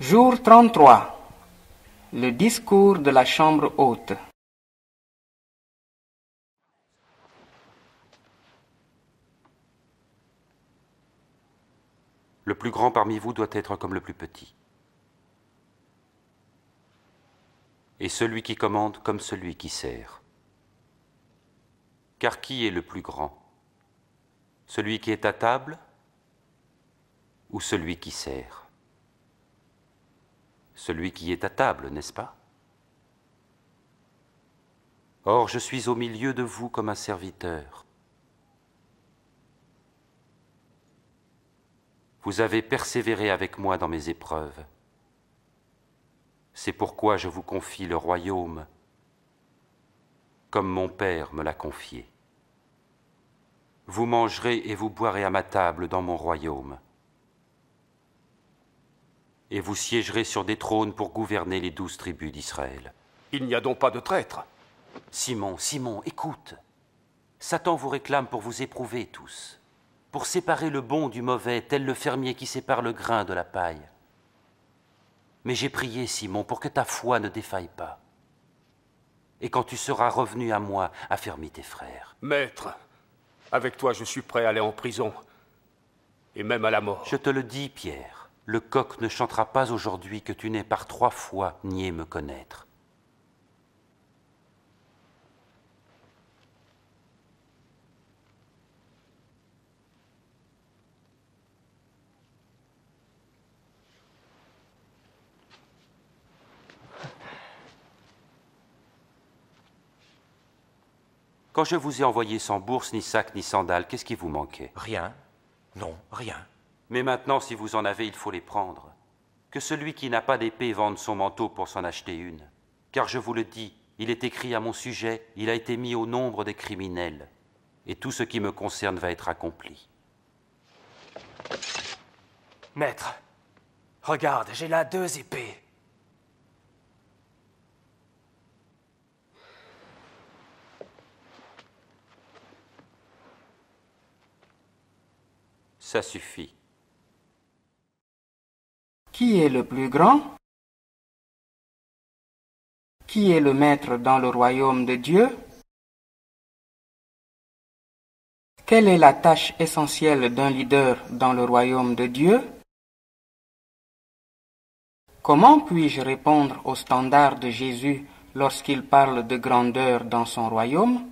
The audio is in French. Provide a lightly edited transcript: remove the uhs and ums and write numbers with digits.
Jour 33. Le discours de la chambre haute. Le plus grand parmi vous doit être comme le plus petit. Et celui qui commande comme celui qui sert. Car qui est le plus grand? Celui qui est à table ou celui qui sert? Celui qui est à table, n'est-ce pas? Or, je suis au milieu de vous comme un serviteur. Vous avez persévéré avec moi dans mes épreuves. C'est pourquoi je vous confie le royaume, comme mon Père me l'a confié. Vous mangerez et vous boirez à ma table dans mon royaume. Et vous siégerez sur des trônes pour gouverner les 12 tribus d'Israël. Il n'y a donc pas de traître. Simon, Simon, écoute. Satan vous réclame pour vous éprouver tous, pour séparer le bon du mauvais, tel le fermier qui sépare le grain de la paille. Mais j'ai prié, Simon, pour que ta foi ne défaille pas. Et quand tu seras revenu à moi, affermis tes frères. Maître, avec toi je suis prêt à aller en prison, et même à la mort. Je te le dis, Pierre, le coq ne chantera pas aujourd'hui que tu n'aies par 3 fois nié me connaître. Quand je vous ai envoyé sans bourse, ni sac, ni sandales, qu'est-ce qui vous manquait? Rien. Non, rien. Mais maintenant, si vous en avez, il faut les prendre. Que celui qui n'a pas d'épée vende son manteau pour s'en acheter une. Car je vous le dis, il est écrit à mon sujet, il a été mis au nombre des criminels. Et tout ce qui me concerne va être accompli. Maître, regarde, j'ai là 2 épées. Ça suffit. Qui est le plus grand? Qui est le maître dans le royaume de Dieu? Quelle est la tâche essentielle d'un leader dans le royaume de Dieu? Comment puis-je répondre au standard de Jésus lorsqu'il parle de grandeur dans son royaume?